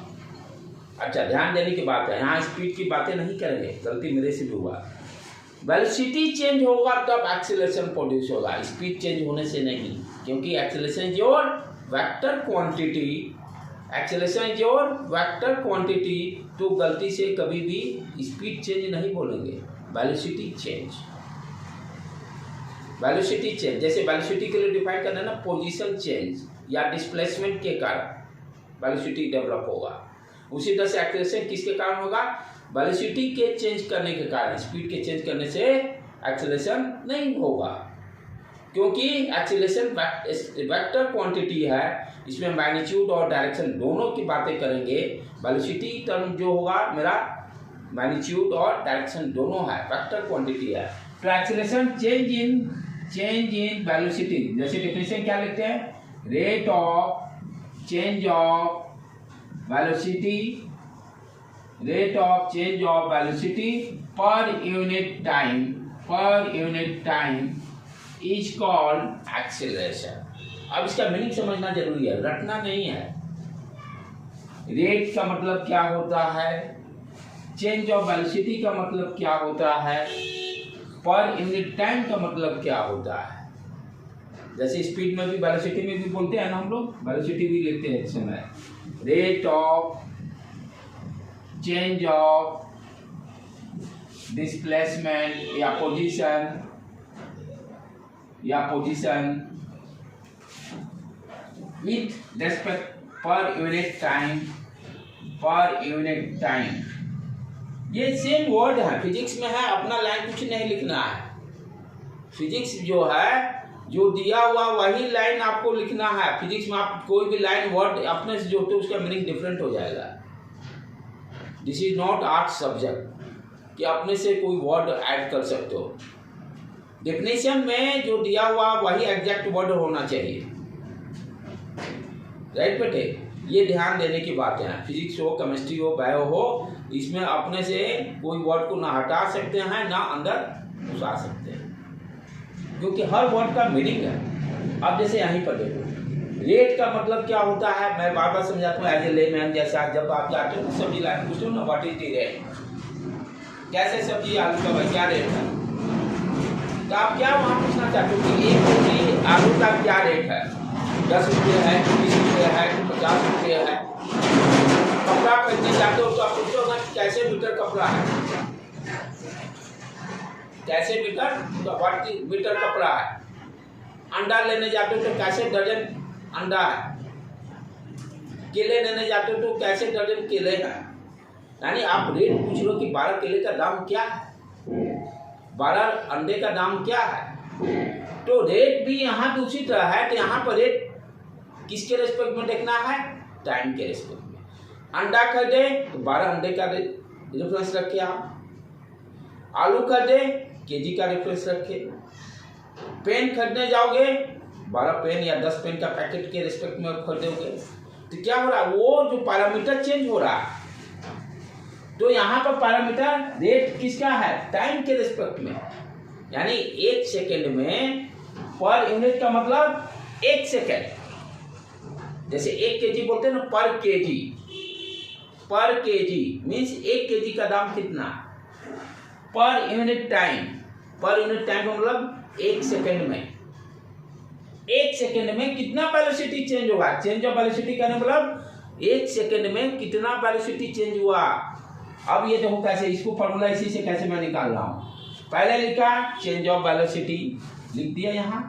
अच्छा, ध्यान देने की बात है, यहाँ स्पीड की बातें नहीं करेंगे, गलती मेरे से भी हुआ। वेलोसिटी चेंज होगा तब एक्सीलरेशन प्रोड्यूस होगा, स्पीड चेंज होने से नहीं, क्योंकि acceleration is your vector quantity, acceleration is your vector quantity. तो गलती से कभी भी स्पीड चेंज नहीं बोलेंगे, वेलोसिटी चेंज। वेलोसिटी चेंज, जैसे वेलोसिटी के लिए डिफाइन करना है ना, पोजीशन चेंज या डिस्प्लेसमेंट के कारण वेलोसिटी डेवलप होगा। उसी तरह से एक्सीलरेशन किसके कारण होगा, वेलोसिटी के चेंज करने के कारण। स्पीड के चेंज करने से एक्सीलरेशन नहीं होगा, क्योंकि एक्सीलरेशन वेक्टर क्वांटिटी है, इसमें मैग्नीट्यूड और डायरेक्शन दोनों की बातें करेंगे। वेलोसिटी टर्म जो होगा मेरा मैग्नीट्यूड और डायरेक्शन दोनों है, वेक्टर क्वांटिटी है। तो एक्सीलरेशन चेंज इन वेलोसिटी, जैसे डेफिनेशन क्या लिखते हैं, rate of change of velocity, rate of change of velocity पर unit time is called acceleration. अब इसका मीनिंग समझना जरूरी है, रटना नहीं है। रेट का मतलब क्या होता है, चेंज ऑफ वेलोसिटी का मतलब क्या होता है, पर यूनिट टाइम का मतलब क्या होता है। जैसे स्पीड में भी वेलोसिटी में भी बोलते हैं ना हम लोग, वेलोसिटी भी लेते हैं इस समय, rate of change of displacement या position with respect per unit time. ये सेम वर्ड है, फिजिक्स में है, अपना लाइन कुछ नहीं लिखना है। फिजिक्स जो है, जो दिया हुआ वही लाइन आपको लिखना है। फिजिक्स में आप कोई भी लाइन वर्ड अपने से जोड़ते उसका मीनिंग डिफरेंट हो जाएगा। This is not art subject, कि अपने से कोई वर्ड ऐड कर सकते हो। डेफिनेशन में जो दिया हुआ वही एग्जैक्ट वर्ड होना चाहिए, राइट बेटे। ये ध्यान देने की बातें हैं। फिजिक्स हो, केमिस्ट्री हो, बायो हो, इसमें अपने से कोई वर्ड को ना हटा सकते हैं ना अंदर घुसा सकते हैं, क्योंकि हर वर्ड का मीनिंग है। अब जैसे यहीं पर देखो, रेट का मतलब क्या होता है, मैं बार बार समझाता हूँ एज ए लेमैन। जैसा जब आप जाते हो सब्जी लाने, पूछते हो ना व्हाट इज द रेट, कैसे सब्जी आलू का भाई क्या रेट है, तो आप क्या वहाँ पूछना चाहते हो कि 1 केजी आलू का क्या रेट है, 10 रुपये है, 20 रुपये है, 50 रुपये है। कपड़ा खरीदने जाते हो तो आप पूछते हो ना कैसे मीटर कपड़ा है, कैसे मीटर कपड़ा है। अंडा लेने जाते हो तो कैसे दर्जन अंडा है, केले लेने जाते हो तो कैसे दर्जन केले हैं। यानी आप रेट पूछ लो कि 12 केले का दाम क्या है, 12 अंडे का दाम क्या है। तो रेट भी यहाँ पे उसी तरह है कि यहाँ पर रेट किसके रेस्पेक्ट में देखना है, टाइम के रेस्पेक्ट में। अंडा खरीदे तो 12 अंडे का रेफरेंस रखे आप, आलू खरीदे केजी का रेफरेंस रखे, पेन खरीदने जाओगे 12 पेन या 10 पेन का पैकेट के रिस्पेक्ट में खरीदोगे। तो क्या हो रहा है, वो जो पैरामीटर चेंज हो रहा है। तो यहाँ पर पैरामीटर रेट किसका है, टाइम के रिस्पेक्ट में। यानी 1 सेकेंड में पर यूनिट का मतलब 1 सेकेंड। जैसे 1 केजी बोलते हैं ना, पर केजी मीन्स 1 केजी का दाम कितना, पर यूनिट टाइम। पर यूनिट टाइम का मतलब 1 सेकेंड में, 1 सेकेंड में कितना वेलोसिटी चेंज होगा। चेंज ऑफ वेलोसिटी का मतलब 1 सेकेंड में कितना वेलोसिटी चेंज हुआ। अब ये देखो कैसे, इसको फॉर्मूला इसी से कैसे मैं निकाल रहा हूँ। पहले लिखा चेंज ऑफ वेलोसिटी, लिख दिया यहाँ,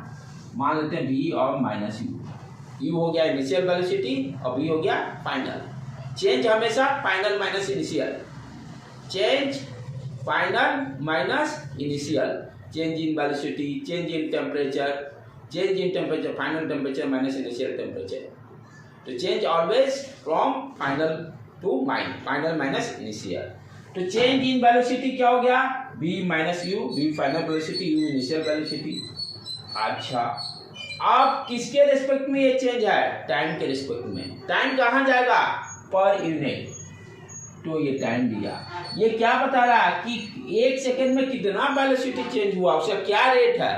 मान लेते हैं v और माइनस यू हो गया इनिशियल वेलोसिटी और v हो गया फाइनल। चेंज हमेशा final minus initial, change final minus initial, change in velocity, change in temperature, final temperature minus initial temperature. तो change always from final to final minus initial. तो change in velocity क्या हो गया, v minus u, v final velocity, u initial velocity. अच्छा, अब किसके respect में ये चेंज है, टाइम के रिस्पेक्ट में। टाइम कहाँ जाएगा, पर यूनिट। तो ये टाइम दिया, ये क्या बता रहा है कि 1 सेकेंड में कितना वेलोसिटी चेंज हुआ, उसका क्या रेट है,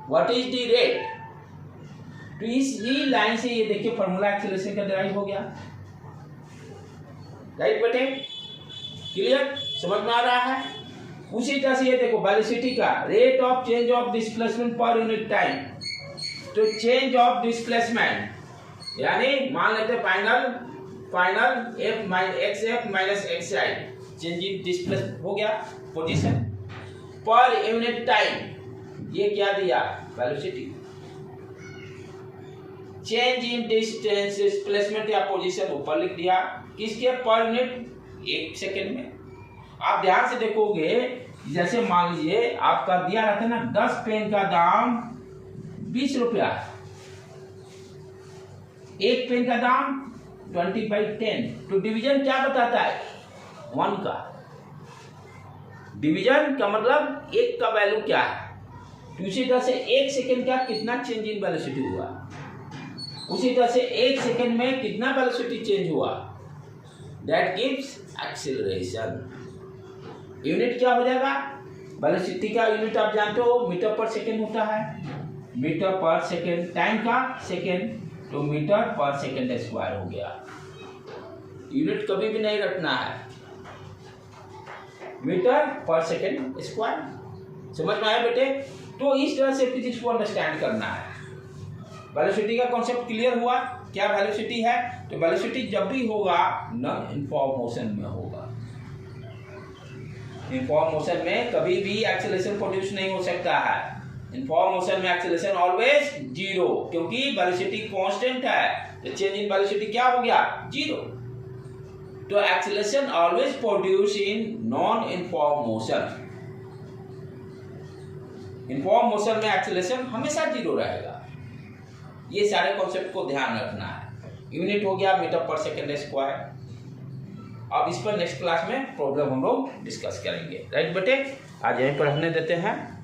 व्हाट इज द रेट। तो इसी लाइन से ये देखिए फॉर्मूला एक्सीलरेशन का डिराइव हो गया, राइट बेटे, क्लियर, समझ में आ रहा है। उसी तरह से ये देखो वेलोसिटी का rate of change of displacement पर यूनिट टाइम। तो चेंज ऑफ डिस्प्लेसमेंट यानी मान लेते final x F minus x I, change in displace हो गया पोजीशन पर यूनिट टाइम। ये क्या दिया, वेलोसिटी। चेंज इन डिस्टेंस डिस्प्लेसमेंट या पोजीशन ऊपर लिख दिया, किसके, पर यूनिट 1 सेकेंड में। आप ध्यान से देखोगे, जैसे मान लीजिए आपका दिया रहता है ना 10 पेन का दाम 20 रुपया, 1 पेन का दाम 20/10। तो डिवीजन क्या बताता है, 1 का। डिवीजन का मतलब 1 का वैल्यू क्या है। तो उसी तरह से 1 सेकेंड का कितना चेंज इन वेलोसिटी हुआ, उसी तरह से 1 सेकेंड में कितना वेलोसिटी चेंज हुआ, दैट गिव्स एक्सीलरेशन। यूनिट क्या हो जाएगा, वेलोसिटी का यूनिट आप जानते हो मीटर पर सेकेंड होता है, मीटर पर सेकेंड, टाइम का सेकेंड, तो मीटर पर सेकेंड स्क्वायर हो गया। यूनिट कभी भी नहीं रखना है, मीटर पर सेकेंड स्क्वायर। समझ में आया बेटे। तो इस तरह से फिजिक्स को अंडरस्टैंड करना है। वेलोसिटी का कॉन्सेप्ट क्लियर हुआ, क्या वेलोसिटी है। तो वेलोसिटी जब भी होगा नॉन यूनिफॉर्म मोशन में होगा। यूनिफॉर्म मोशन में कभी भी एक्सेलरेशन प्रोड्यूस नहीं हो सकता है। यूनिफॉर्म मोशन में एक्सेलरेशन ऑलवेज 0, क्योंकि वेलोसिटी कांस्टेंट है। तो चेंज इन वेलोसिटी क्या हो गया, 0। तो acceleration always produce in non uniform motion. Uniform motion में एक्सेलरेशन हमेशा 0 रहेगा। ये सारे कॉन्सेप्ट को ध्यान रखना है। यूनिट हो गया मीटर पर सेकेंड स्क्वायर। अब इस पर नेक्स्ट क्लास में प्रॉब्लम हम लोग डिस्कस करेंगे। राइट बेटे, आज यहीं पर रहने देते हैं।